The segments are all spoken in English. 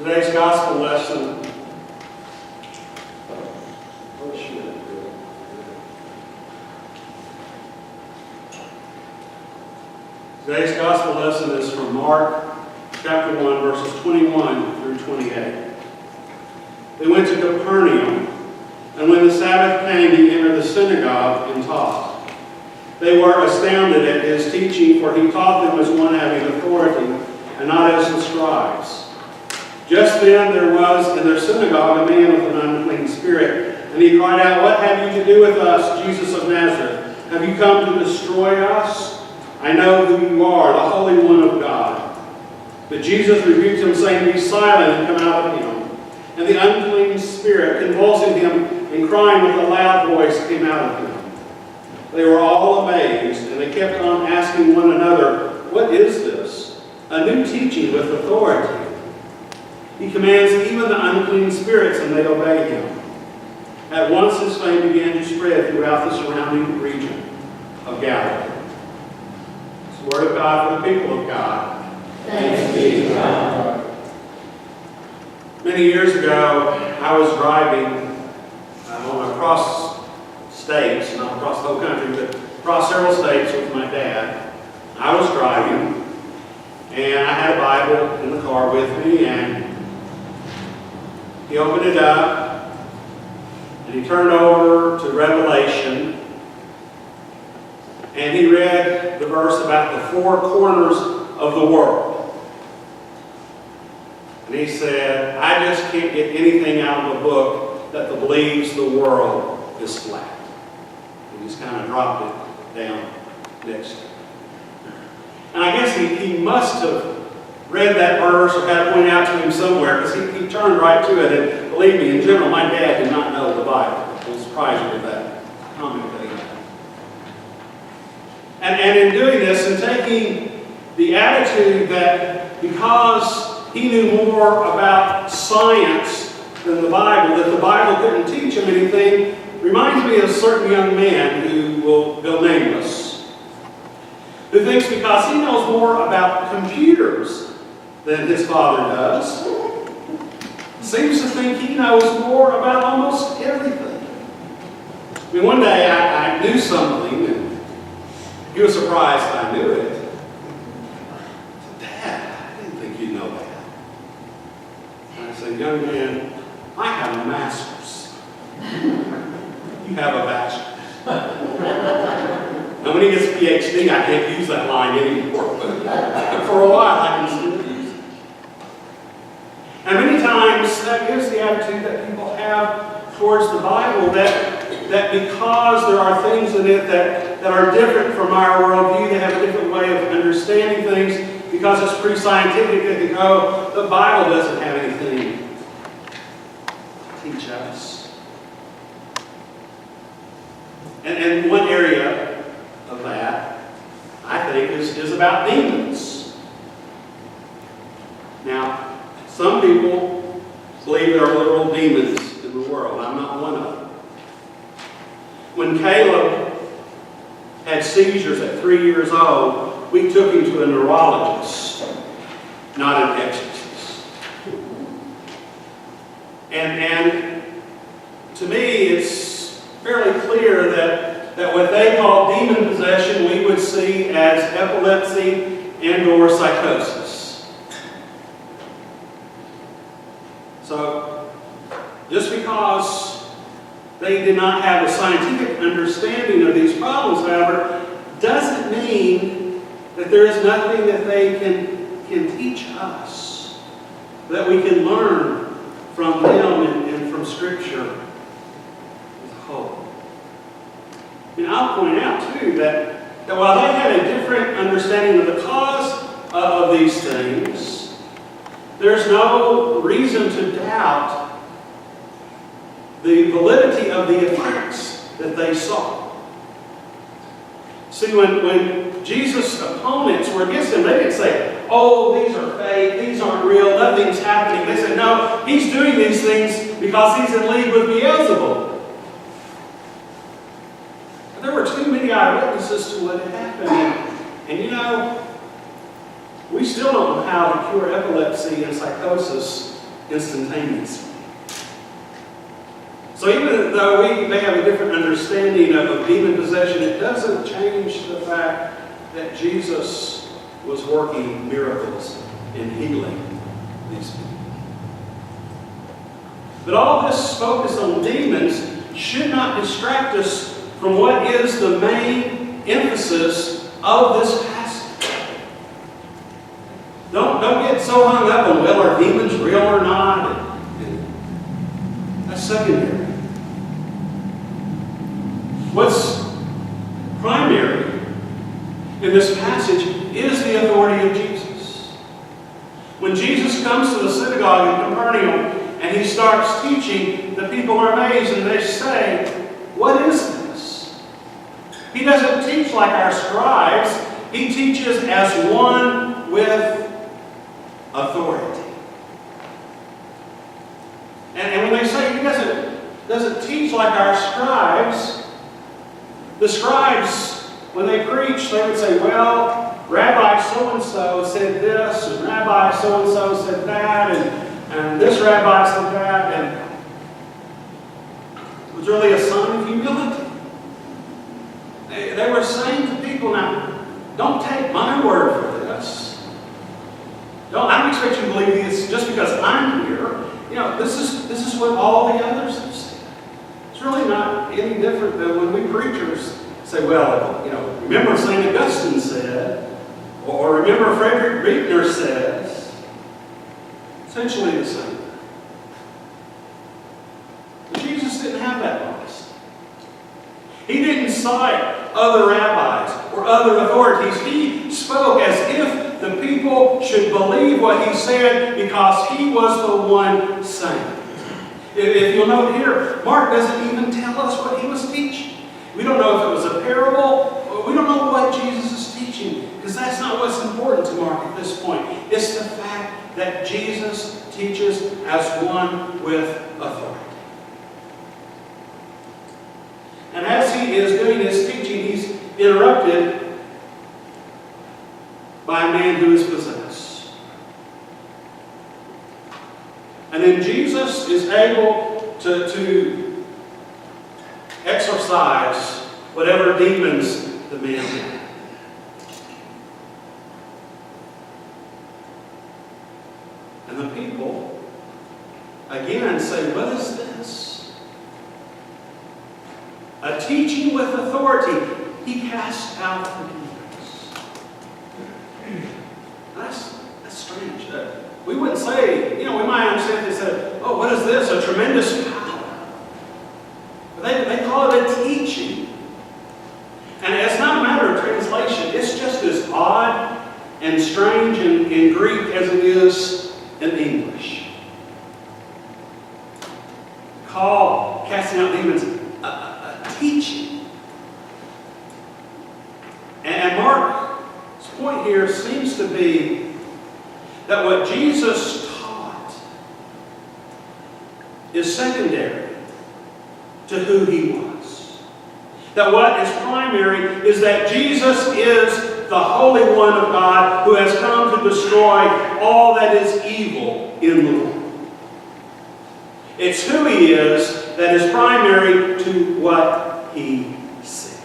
Today's gospel lesson. Today's gospel lesson is from Mark chapter 1, verses 21 through 28. They went to Capernaum, and when the Sabbath came, he entered the synagogue and taught. They were astounded at his teaching, for he taught them as one having authority, and not as the scribes. Just then there was in their synagogue a man with an unclean spirit, and he cried out, "What have you to do with us, Jesus of Nazareth? Have you come to destroy us? I know who you are, the Holy One of God." But Jesus rebuked him, saying, "Be silent and come out of him." And the unclean spirit, convulsing him and crying with a loud voice, came out of him. They were all amazed, and they kept on asking one another, "What is this? A new teaching with authority. He commands even the unclean spirits, and they obey him." At once his fame began to spread throughout the surrounding region of Galilee. It's the word of God for the people of God. Thanks be to God. Many years ago, I was driving across states, not across the whole country, but across several states with my dad. I was driving, and I had a Bible in the car with me, and he opened it up, and he turned over to Revelation, and he read the verse about the four corners of the world. And he said, "I just can't get anything out of a book that believes the world is flat." He just kind of dropped it down next to it. And I guess he must have read that verse or had it pointed out to him somewhere, because he turned right to it. And believe me, in general, my dad did not know the Bible. I was surprised with that comment that he had. And in doing this, and taking the attitude that because he knew more about science than the Bible, that the Bible couldn't teach him anything, reminds me of a certain young man who will go nameless, who thinks because he knows more about computers than his father does, seems to think he knows more about almost everything. I mean, one day I knew something, and he was surprised I knew it. I said, "Dad, I didn't think you'd know that." And I said, "Young man, I have a master's. You have a bachelor's." Now, when he gets a PhD, I can't use that line anymore, but for a while I can still use it. And many times that is the attitude that people have towards the Bible, that because there are things in it that are different from our worldview, they have a different way of understanding things, because it's pre-scientific, they think, "Oh, the Bible doesn't have anything to teach us." And one area of that, I think, is about demons. Now, some people believe there are literal demons in the world. I'm not one of them. When Caleb had seizures at 3 years old, we took him to a neurologist, not an exorcist. And to me, it's fairly clear that what they call demon possession, we would see as epilepsy and/or psychosis. So, just because they did not have a scientific understanding of these problems, however, doesn't mean that there is nothing that they can teach us, that we can learn from them and from Scripture as a whole. And I'll point out, too, that while they had a different understanding of the cause of these things, there's no reason to doubt the validity of the effects that they saw. See, when Jesus' opponents were against him, they didn't say, "Oh, these are fake, these aren't real, nothing's happening." They said, "No, he's doing these things because he's in league with Beelzebub." There were too many eyewitnesses to what had happened. And you know, we still don't know how to cure epilepsy and psychosis instantaneously. So even though we may have a different understanding of demon possession, it doesn't change the fact that Jesus was working miracles in healing these people. But all this focus on demons should not distract us from what is the main emphasis of this passage. Don't get so hung up on, well, are demons real or not? That's secondary. What's primary in this passage is the authority of Jesus. When Jesus comes to the synagogue in Capernaum and he starts teaching, the people are amazed and they say, "What is this?" He doesn't teach like our scribes. He teaches as one with authority. And when they say he doesn't teach like our scribes, the scribes, when they preach, they would say, "Well, Rabbi so-and-so said this, and Rabbi so-and-so said that, and this rabbi said that," and it was really a sign of humility. They were saying to people, now, don't take my word for this. I don't expect you to believe this just because I'm here. This is what all the others have said. It's really not any different than when we preachers say, well, remember St. Augustine said, or remember Frederick Buechner says. Essentially the same. But Jesus didn't have that modesty. He didn't cite other rabbis or other authorities. He spoke as if the people should believe what he said because he was the one saying it. If you'll note here, Mark doesn't even tell us what he was teaching. We don't know if it was a parable. We don't know what Jesus is teaching because that's not what's important to Mark at this point. It's the fact that Jesus teaches as one with authority. And as he is doing his teaching, he's interrupted by a man who is possessed. And then Jesus is able to exorcise whatever demons the man had. And the people again say, "What is this?" A teaching with authority. He cast out the demons. That's strange. We wouldn't say, we might understand if they said, "Oh, what is this? A tremendous power." But they call it a teaching. And it's not a matter of translation. It's just as odd and strange in Greek as it is in English. Call casting out demons a teaching. And Mark's point here seems to be that what Jesus taught is secondary to who he was. That what is primary is that Jesus is the Holy One of God who has come to destroy all that is evil in the world. It's who he is that is primary to what he said.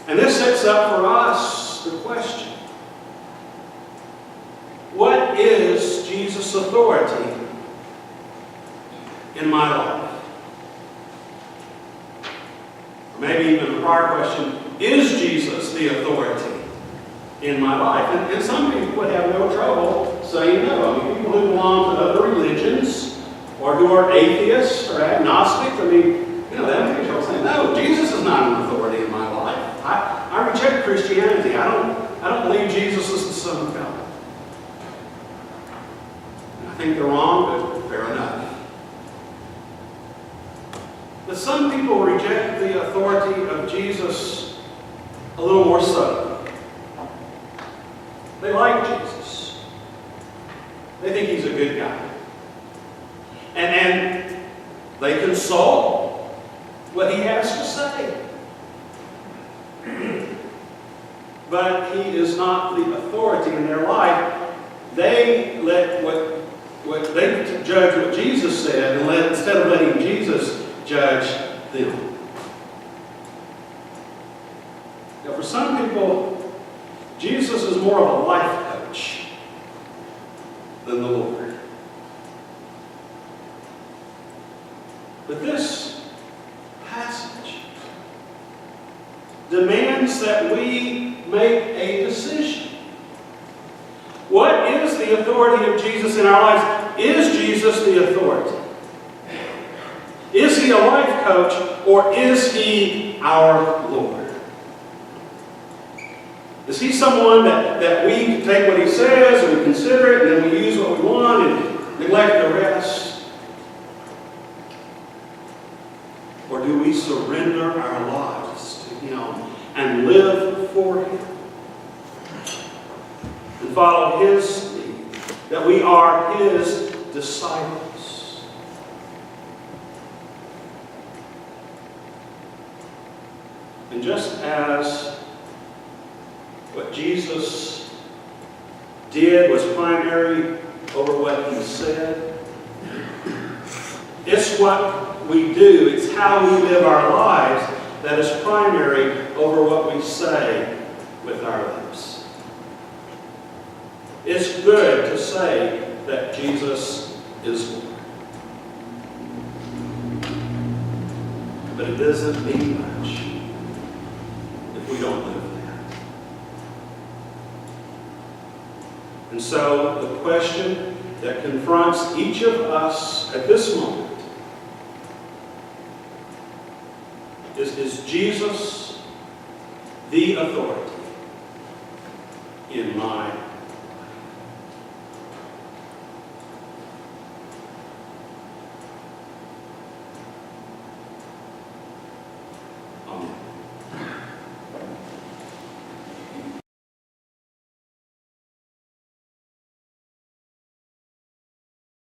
And this sets up for us the question, what is Jesus' authority in my life? Or maybe even a prior question, is Jesus the authority in my life? And some people would have no trouble saying no. People who belong to other religions or who are atheists or agnostic, they don't have any trouble saying, no, Jesus is not an authority in my life. I reject Christianity. I don't believe Jesus is the Son of God. I think they're wrong, but fair enough. But some people reject the authority of Jesus a little more subtly. They like Jesus. They think he's a good guy. And they consult what he has to say. But he is not the authority in their life they let they judge what Jesus said, and instead of letting Jesus judge them. Now, for some people, Jesus is more of a life coach than the Lord. But this passage demands that we make a decision. What is the authority of Jesus in our lives? Is Jesus the authority? Is he a life coach, or is he our Lord? Is he someone that we take what he says and we consider it and then we use what we want and neglect the rest? Or do we surrender our lives to him and live for him? And follow his lead, that we are his disciples. And just as what Jesus did was primary over what he said, it's what we do, it's how we live our lives that is primary over what we say with our lips. It's good to say that Jesus is Lord. But it doesn't mean much if we don't live there. And so the question that confronts each of us at this moment is Jesus the authority in my life?